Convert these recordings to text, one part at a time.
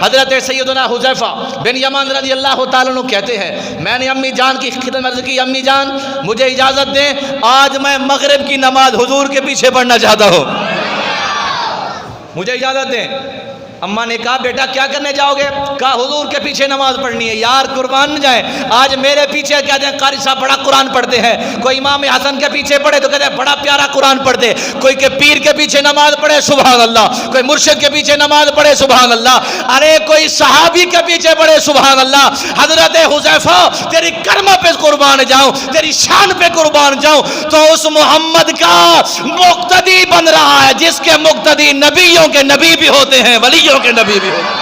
حضرت سیدنا حذیفہ بن یمان رضی اللہ تعالیٰ عنہ کہتے ہیں میں نے امی جان کی خدمت عرض کی امی جان مجھے اجازت دیں آج میں مغرب کی نماز حضور کے پیچھے پڑھنا چاہتا ہوں، مجھے اجازت دیں۔ اماں نے کہا بیٹا کیا کرنے جاؤ گے؟ کہا حضور کے پیچھے نماز پڑھنی ہے۔ یار قربان نہ جائیں، آج میرے پیچھے کہتے ہیں قاری صاحب بڑا قرآن پڑھتے ہیں، کوئی امام حسن کے پیچھے پڑھے تو کہتے ہیں بڑا پیارا قرآن پڑھتے، کوئی کہ پیر کے پیچھے نماز پڑھے سبحان اللہ، کوئی مرشد کے پیچھے نماز پڑھے سبحان اللہ، ارے کوئی صحابی کے پیچھے پڑھے سبحان اللہ۔ حضرت حذیفہ تیری کرم پہ قربان جاؤں، تیری شان پہ قربان جاؤں، تو اس محمد کا مقتدی بن رہا ہے جس کے مقتدی نبیوں کے نبی بھی ہوتے ہیں، ولیوں کے نبی بھی ہوتے ہیں۔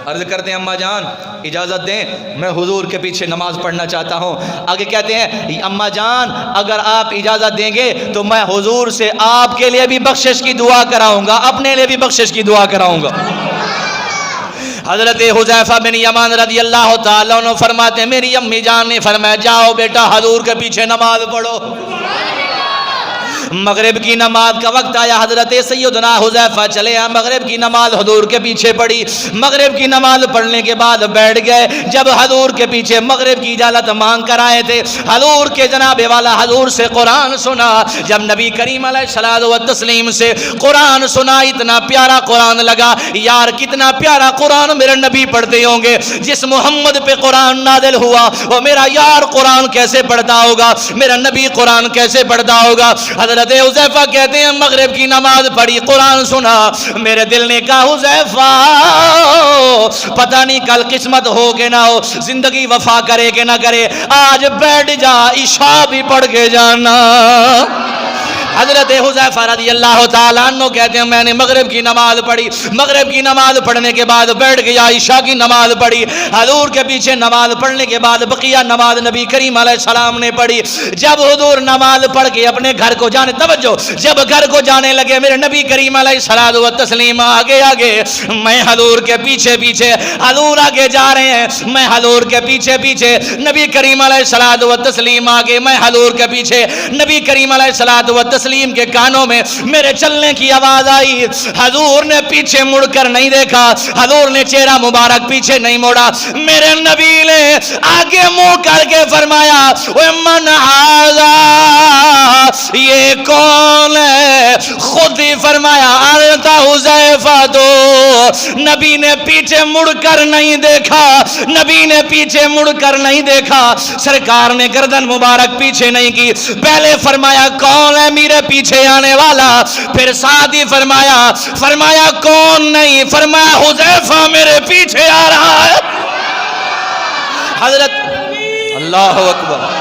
عرض کرتے ہیں اماں جان اجازت دیں میں حضور کے پیچھے نماز پڑھنا چاہتا ہوں۔ آگے کہتے ہیں اماں جان اگر آپ اجازت دیں گے تو میں حضور سے آپ کے لیے بھی بخشش کی دعا کراؤں گا، اپنے لیے بھی بخشش کی دعا کراؤں گا۔ حضرت حذیفہ بن یمان رضی اللہ تعالیٰ عنہ فرماتے ہیں میری امی جان نے فرمایا جاؤ بیٹا حضور کے پیچھے نماز پڑھو۔ مغرب کی نماز کا وقت آیا، حضرت سیدنا حذیفہ چلے مغرب کی نماز حضور کے پیچھے پڑھی۔ مغرب کی نماز پڑھنے کے بعد بیٹھ گئے۔ جب حضور کے پیچھے مغرب کی اجازت مانگ کر آئے تھے، حضور کے جناب والا حضور سے قرآن سنا۔ جب نبی کریم علیہ الصلوۃ والتسلیم سے قرآن سنا اتنا پیارا قرآن لگا، یار کتنا پیارا قرآن میرے نبی پڑھتے ہوں گے۔ جس محمد پہ قرآن نازل ہوا وہ میرا یار قرآن کیسے پڑھتا ہوگا، میرا نبی قرآن کیسے پڑھتا ہوگا۔ حضرت حذیفہ کہتے ہیں مغرب کی نماز پڑھی، قرآن سنا، میرے دل نے کہا حذیفہ پتہ نہیں کل قسمت ہو کہ نہ ہو، زندگی وفا کرے کہ نہ کرے، آج بیٹھ جا عشاء بھی پڑھ کے جانا۔ حضرت حذیفہ رضی اللہ تعالیٰ عنہ کہتے ہیں میں نے مغرب کی نماز پڑھی، مغرب کی نماز پڑھنے کے بعد بیٹھ گیا، عشاء کی نماز پڑھی، حضور کے پیچھے نماز پڑھنے کے بعد بقیہ نماز نبی کریم علیہ السلام نے پڑھی۔ جب حضور نماز پڑھ کے اپنے گھر کو جانے توجہ جب گھر کو جانے لگے میرے نبی کریم علیہ الصلوۃ والتسلیم آگے آگے، میں حضور کے پیچھے پیچھے، حضور آگے جا رہے ہیں میں حضور کے پیچھے پیچھے، نبی کریم علیہ الصلوۃ والتسلیم آگے، میں حضور کے پیچھے، نبی کریم علیہ الصلوۃ والتسلیم کے کانوں میں میرے چلنے کی آواز آئی۔ حضور نے پیچھے مڑ کر نہیں دیکھا، حضور نے چہرہ مبارک پیچھے نہیں موڑا، میرے نبی نے آگے منہ کر کے فرمایا من ھذا، یہ کون ہے؟ خود ہی فرمایا انت حذیفہ۔ تو نبی نے پیچھے مڑ کر نہیں دیکھا، نبی نے پیچھے مڑ کر نہیں دیکھا، سرکار نے گردن مبارک پیچھے نہیں کی، پہلے فرمایا کون ہے میرے پیچھے آنے والا، پھر ساتھ ہی فرمایا کون نہیں، فرمایا حذیفہ میرے پیچھے آ رہا ہے۔ حضرت اللہ اکبر،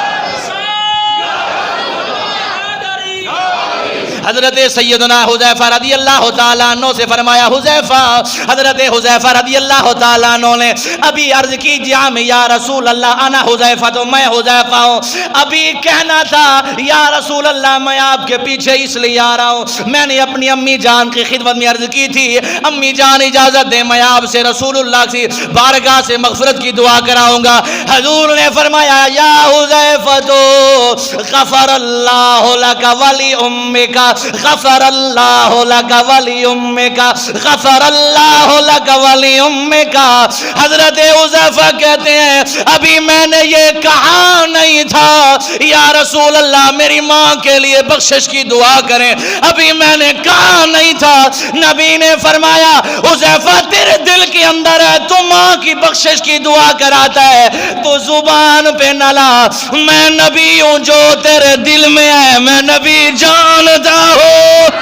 حضرت سیدنا حذیفہ رضی اللہ تعالیٰ عنہ سے فرمایا حذیفہ، حضرت حذیفہ رضی اللہ تعالیٰ عنہ نے ابھی عرض کی یا رسول اللہ انا حذیفہ، تو میں حذیفہ ہوں، ابھی کہنا تھا یا رسول اللہ میں آپ کے پیچھے اس لیے آ رہا ہوں، میں نے اپنی امی جان کی خدمت میں عرض کی تھی امی جان اجازت دیں میں آپ سے رسول اللہ کی بارگاہ سے مغفرت کی دعا کراؤں گا۔ حضور نے فرمایا یا حذیفہ تو غفر اللہ لک ولی امک، غفر اللہ لک ولی امک، غفر اللہ لک ولی امک۔ حضرت حذیفہ کہتے ہیں ابھی میں نے یہ کہا نہیں تھا یا رسول اللہ میری ماں کے لیے بخشش کی دعا کریں، ابھی میں نے کہا نہیں تھا، نبی نے فرمایا حذیفہ تیرے دل کے اندر ہے تو ماں کی بخشش کی دعا کراتا ہے تو زبان پہ نہ لا، میں نبی ہوں جو تیرے دل میں ہے میں نبی جانتا ہوں۔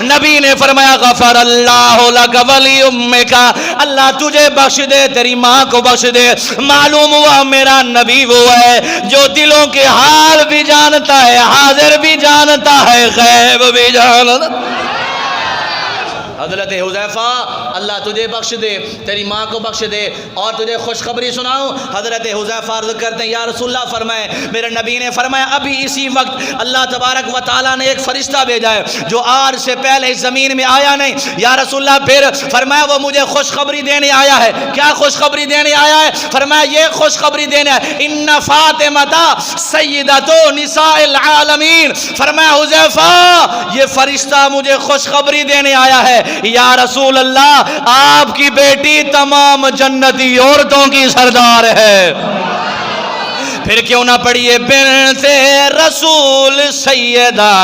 نبی نے فرمایا غفر اللہ لک ولی امک، اللہ تجھے بخش دے تیری ماں کو بخش دے۔ معلوم ہوا میرا نبی وہ ہے جو دلوں کے حال بھی جانتا ہے، حاضر بھی جانتا ہے، غیب بھی جانتا ہے۔ حضرت حذیفہ اللہ تجھے بخش دے تیری ماں کو بخش دے، اور تجھے خوشخبری سناؤں۔ حضرت حذیفہ عرض کرتے ہیں یا رسول اللہ فرمائے، میرے نبی نے فرمایا ابھی اسی وقت اللہ تبارک و تعالیٰ نے ایک فرشتہ بھیجا ہے جو آج سے پہلے اس زمین میں آیا نہیں۔ یا رسول اللہ پھر فرمایا وہ مجھے خوشخبری دینے آیا ہے۔ کیا خوشخبری دینے آیا ہے؟ فرمایا یہ خوشخبری دینے ہے ان فاطمہ سیدۃ نساء العالمین۔ فرمایا حذیفہ یہ فرشتہ مجھے خوشخبری دینے آیا ہے یا رسول اللہ آپ کی بیٹی تمام جنتی عورتوں کی سردار ہے، پھر کیوں نہ پڑھیے بنت رسول سیدہ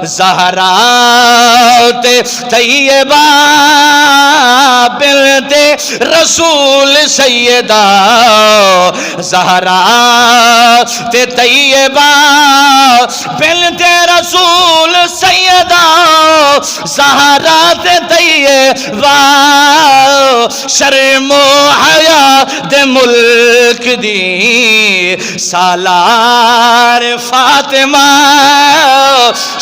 زہرا طیبہ، بنت رسول سیدہ زہرا طیبہ، بنت رسول سیدہ زہرا طیبہ، شرم و حیا دے ملک دی سالار فاطمہ،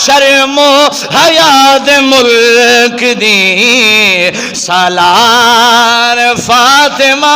شرم و حیا دے ملک دی سالار فاطمہ۔